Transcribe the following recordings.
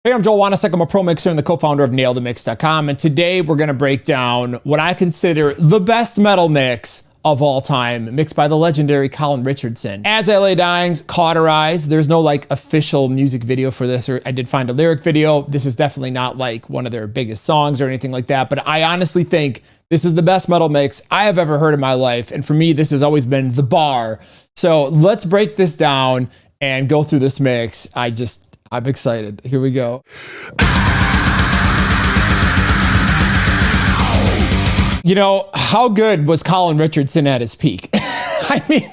Hey, I'm Joel Wanasek. I'm a pro mixer and the co-founder of NailTheMix.com. And today we're going to break down what I consider the best metal mix of all time, mixed by the legendary Colin Richardson. As I Lay Dying's Cauterize. There's no like official music video for this, or I did find a lyric video. This is definitely not like one of their biggest songs or anything like that, but I honestly think this is the best metal mix I have ever heard in my life. And for me, this has always been the bar. So let's break this down and go through this mix. I'm excited. Here we go. You know, how good was Colin Richardson at his peak? I mean,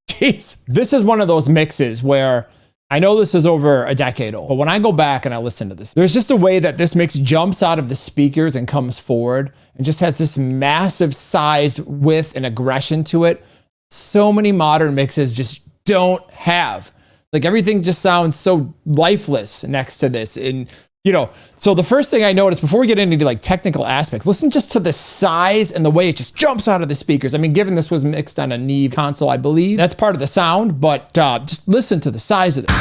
geez. This is one of those mixes where I know this is over a decade old, but when I go back and I listen to this, there's just a way that this mix jumps out of the speakers and comes forward and just has this massive size, width, and aggression to it. So many modern mixes just don't have. Like everything just sounds so lifeless next to this. And, you know, so the first thing I noticed before we get into like technical aspects, listen just to the size and the way it just jumps out of the speakers. I mean, given this was mixed on a Neve console, I believe that's part of the sound, but just listen to the size of it.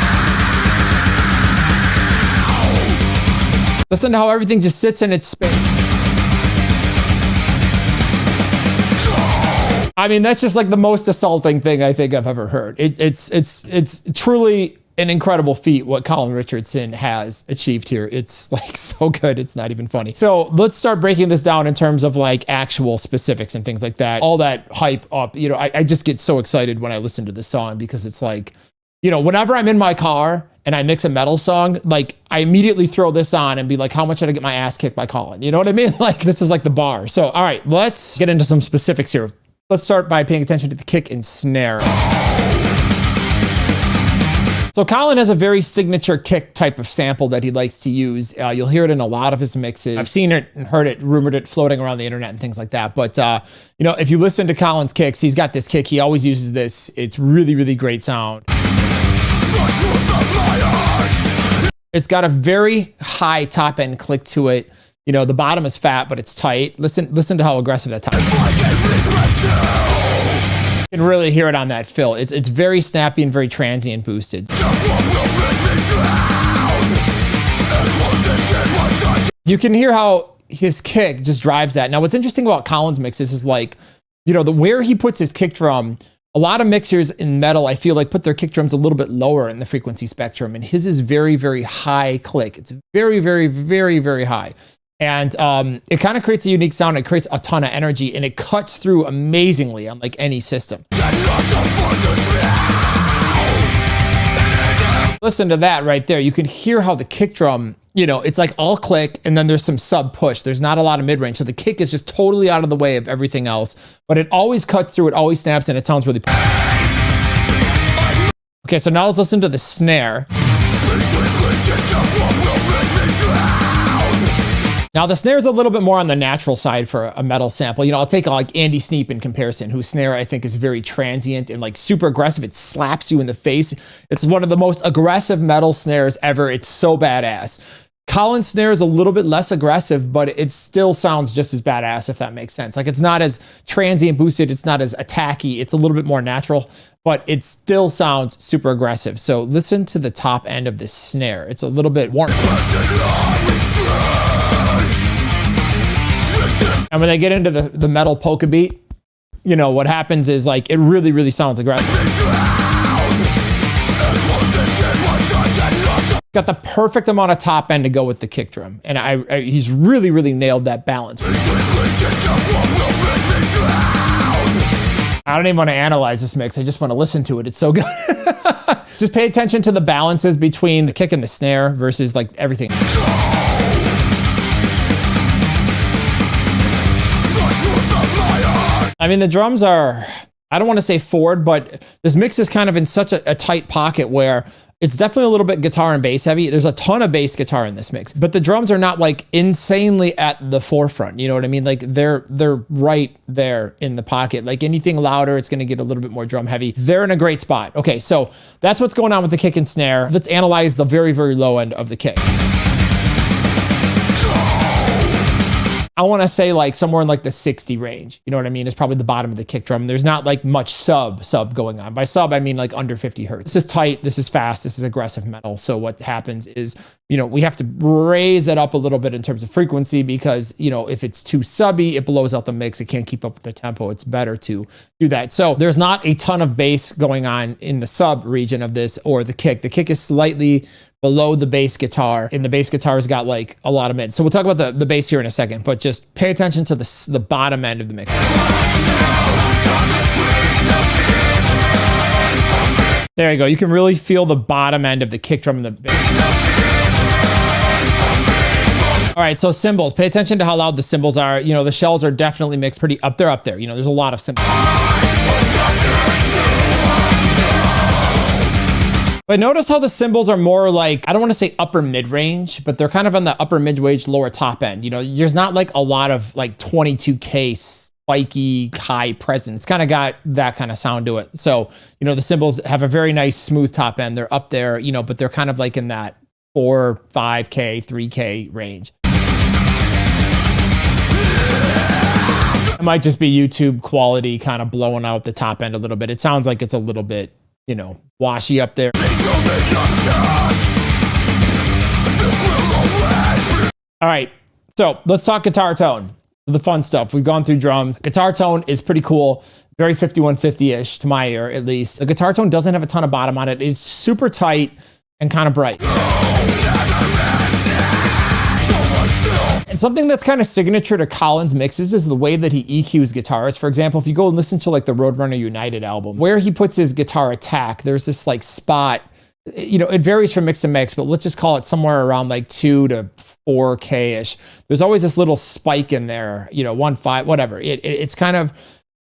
Listen to how everything just sits in its space. I mean, that's just like the most assaulting thing I think I've ever heard. It's truly an incredible feat what Colin Richardson has achieved here. It's like so good, it's not even funny. So let's start breaking this down in terms of like actual specifics and things like that. All that hype up, you know, I just get so excited when I listen to this song because it's like, you know, whenever I'm in my car and I mix a metal song, like I immediately throw this on and be like, how much did I get my ass kicked by Colin? You know what I mean? Like this is like the bar. So, all right, let's get into some specifics here. Let's start by paying attention to the kick and snare. So Colin has a very signature kick type of sample that he likes to use. You'll hear it in a lot of his mixes. I've seen it and heard it, rumored it floating around the internet and things like that. But, you know, if you listen to Colin's kicks, he's got this kick. He always uses this. It's really, really great sound. It's got a very high top end click to it. You know, the bottom is fat, but it's tight. Listen to how aggressive that top is. You can really hear it on that fill. It's very snappy and very transient boosted. You can hear how his kick just drives that. Now, what's interesting about Colin's mixes is like, you know, where he puts his kick drum. A lot of mixers in metal, I feel like, put their kick drums a little bit lower in the frequency spectrum, and his is very, very high click. It's very, very, very, very high. And it kind of creates a unique sound. It creates a ton of energy, and it cuts through amazingly on like any system. Listen to that right there. You can hear how the kick drum, you know, it's like all click, and then there's some sub push. There's not a lot of mid-range. So the kick is just totally out of the way of everything else, but it always cuts through, it always snaps, and it sounds really... Okay, so now let's listen to the snare. Now the snare is a little bit more on the natural side for a metal sample. You know, I'll take like Andy Sneap in comparison, whose snare I think is very transient and like super aggressive. It slaps you in the face. It's one of the most aggressive metal snares ever. It's so badass. Colin's snare is a little bit less aggressive, but it still sounds just as badass, if that makes sense. Like it's not as transient boosted. It's not as attacky. It's a little bit more natural, but it still sounds super aggressive. So listen to the top end of this snare. It's a little bit warm. And when they get into the metal polka beat, you know, what happens is like, it really, really sounds aggressive. Got the perfect amount of top end to go with the kick drum. And he's really, really nailed that balance. I don't even want to analyze this mix. I just want to listen to it. It's so good. Just pay attention to the balances between the kick and the snare versus like everything. I mean, the drums are, I don't want to say forward, but this mix is kind of in such a tight pocket where it's definitely a little bit guitar and bass heavy. There's a ton of bass guitar in this mix, but the drums are not like insanely at the forefront. You know what I mean? Like they're right there in the pocket. Like anything louder, it's going to get a little bit more drum heavy. They're in a great spot. Okay, so that's what's going on with the kick and snare. Let's analyze the very, very low end of the kick. I want to say like somewhere in like the 60 range. You know what I mean? It's probably the bottom of the kick drum. There's not like much sub going on. By sub, I mean like under 50 hertz. This is tight. This is fast. This is aggressive metal. So what happens is, you know, we have to raise it up a little bit in terms of frequency because, you know, if it's too subby, it blows out the mix. It can't keep up with the tempo. It's better to do that. So there's not a ton of bass going on in the sub region of this or the kick. The kick is slightly below the bass guitar, and the bass guitar's got like a lot of mid. So we'll talk about the bass here in a second, but just pay attention to the bottom end of the mix. There you go. You can really feel the bottom end of the kick drum and the bass. All right, so cymbals. Pay attention to how loud the cymbals are. You know, the shells are definitely mixed pretty up there. You know, there's a lot of cymbals. But notice how the cymbals are more like, I don't want to say upper mid-range, but they're kind of on the upper mid-range, lower top end. You know, there's not like a lot of like 22K spiky high presence. It's kind of got that kind of sound to it. So, you know, the cymbals have a very nice smooth top end. They're up there, you know, but they're kind of like in that 4, 5K, 3K range. It might just be YouTube quality kind of blowing out the top end a little bit. It sounds like it's a little bit, you know, washy up there. All right, so let's talk guitar tone. The fun stuff. We've gone through drums. Guitar tone is pretty cool. Very 5150-ish to my ear, at least. The guitar tone doesn't have a ton of bottom on it. It's super tight and kind of bright. And something that's kind of signature to Colin's mixes is the way that he EQs guitars. For example, if you go and listen to like the Roadrunner United album, where he puts his guitar attack, there's this like spot, you know, it varies from mix to mix, but let's just call it somewhere around like 2 to 4K-ish. There's always this little spike in there, you know, 1.5, whatever. It's kind of,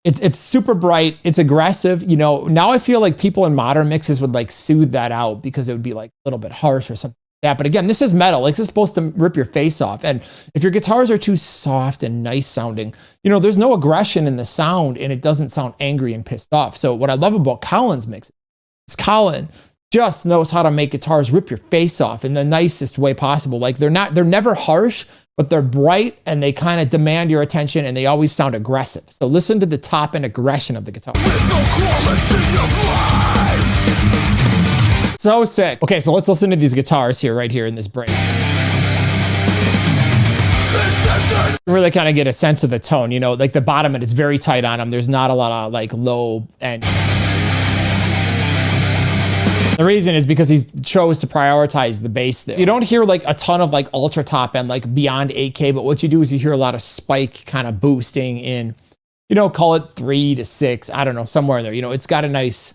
it's super bright. It's aggressive. You know, now I feel like people in modern mixes would like soothe that out because it would be like a little bit harsh or something. Yeah, but again, this is metal. Like, this is supposed to rip your face off. And if your guitars are too soft and nice sounding, you know, there's no aggression in the sound and it doesn't sound angry and pissed off. So what I love about Colin's mix is Colin just knows how to make guitars rip your face off in the nicest way possible. Like, they're never harsh, but they're bright and they kind of demand your attention and they always sound aggressive. So listen to the top end aggression of the guitar. So sick. Okay, so let's listen to these guitars here, right here in this break. Really kind of get a sense of the tone, you know, like the bottom end is very tight on them. There's not a lot of like low end. The reason is because he chose to prioritize the bass there. You don't hear like a ton of like ultra top end, like beyond 8K, but what you do is you hear a lot of spike kind of boosting in, you know, call it 3 to 6, I don't know, somewhere in there. You know, it's got a nice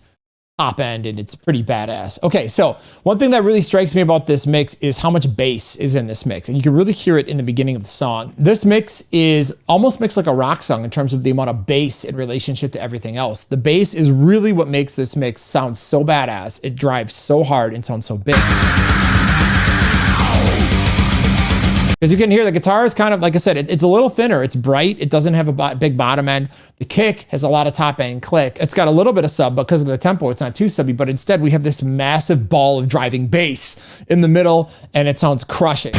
top end and it's pretty badass. Okay, so one thing that really strikes me about this mix is how much bass is in this mix, and you can really hear it in the beginning of the song. This mix is almost mixed like a rock song in terms of the amount of bass in relationship to everything else. The bass is really what makes this mix sound so badass. It drives so hard and sounds so big. Because you can hear the guitar is kind of, like I said, it's a little thinner. It's bright. It doesn't have a big bottom end. The kick has a lot of top end click. It's got a little bit of sub, but because of the tempo, it's not too subby. But instead, we have this massive ball of driving bass in the middle, and it sounds crushing.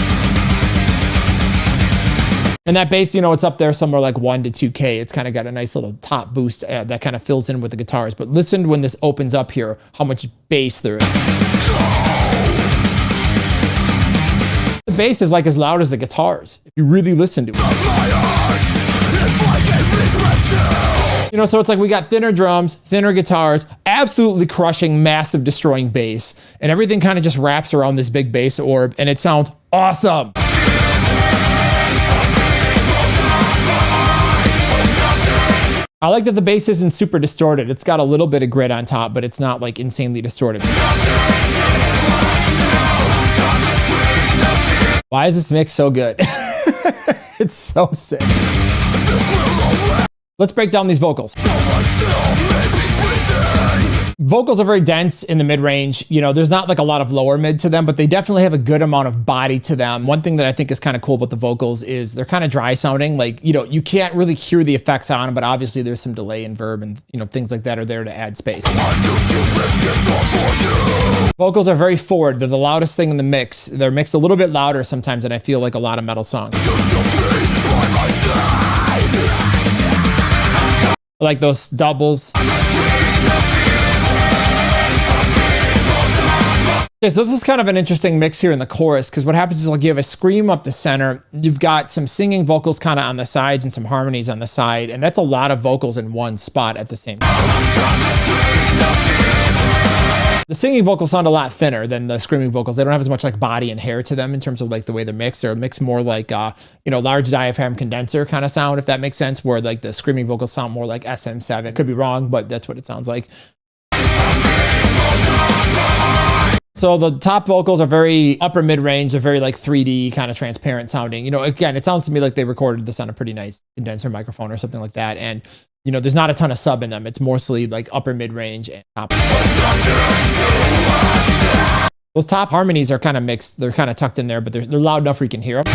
And that bass, you know, it's up there somewhere like 1 to 2K. It's kind of got a nice little top boost that kind of fills in with the guitars. But listen when this opens up here, how much bass there is. The bass is like as loud as the guitars, if you really listen to it. You know, so it's like we got thinner drums, thinner guitars, absolutely crushing, massive, destroying bass, and everything kind of just wraps around this big bass orb, and it sounds awesome. I like that the bass isn't super distorted. It's got a little bit of grit on top, but it's not like insanely distorted. Why is this mix so good? It's so sick. Let's break down these vocals. Vocals are very dense in the mid-range. You know, there's not like a lot of lower mid to them, but they definitely have a good amount of body to them. One thing that I think is kind of cool about the vocals is they're kind of dry sounding. Like, you know, you can't really hear the effects on them, but obviously there's some delay in verb and, you know, things like that are there to add space. Vocals are very forward. They're the loudest thing in the mix. They're mixed a little bit louder sometimes than I feel like a lot of metal songs. like those doubles. Okay, so this is kind of an interesting mix here in the chorus, because what happens is like you have a scream up the center, you've got some singing vocals kind of on the sides and some harmonies on the side, and that's a lot of vocals in one spot at the same time. The singing vocals sound a lot thinner than the screaming vocals. They don't have as much like body and hair to them in terms of like the way they're mixed. They're mixed more like, you know, large diaphragm condenser kind of sound, if that makes sense, where like the screaming vocals sound more like SM7. Could be wrong, but that's what it sounds like. So the top vocals are very upper mid-range. They're very like 3D kind of transparent sounding. You know, again, it sounds to me like they recorded this on a pretty nice condenser microphone or something like that. And, you know, there's not a ton of sub in them. It's mostly like upper mid-range and top. Those top harmonies are kind of mixed. They're kind of tucked in there, but they're loud enough where you can hear them.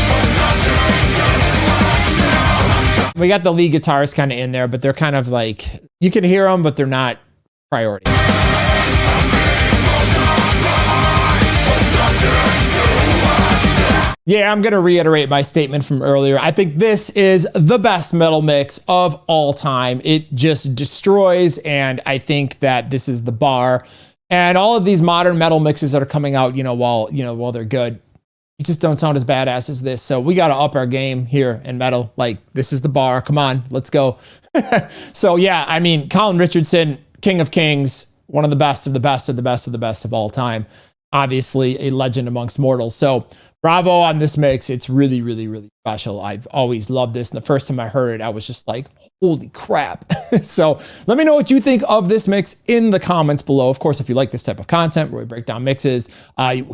We got the lead guitars kind of in there, but they're kind of like, you can hear them, but they're not priority. Yeah, I'm going to reiterate my statement from earlier. I think this is the best metal mix of all time. It just destroys, and I think that this is the bar. And all of these modern metal mixes that are coming out, while they're good, you just don't sound as badass as this. So we got to up our game here in metal. Like, this is the bar. Come on, let's go. So yeah, I mean, Colin Richardson, King of Kings, one of the best of the best of the best of the best of all time. Obviously a legend amongst mortals. So bravo on this mix. It's really, really, really special. I've always loved this. And the first time I heard it, I was just like, holy crap. So let me know what you think of this mix in the comments below. Of course, if you like this type of content where we break down mixes,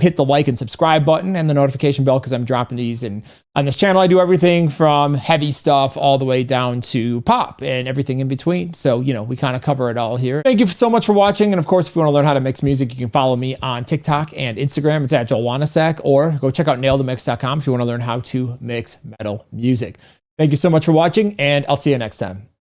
hit the like and subscribe button and the notification bell, because I'm dropping these. And on this channel, I do everything from heavy stuff all the way down to pop and everything in between. So, we kind of cover it all here. Thank you so much for watching. And of course, if you want to learn how to mix music, you can follow me on TikTok and Instagram. It's at Joel Wanasek, or go check out nailthemix.com if you want to learn how to mix metal music. Thank you so much for watching, and I'll see you next time.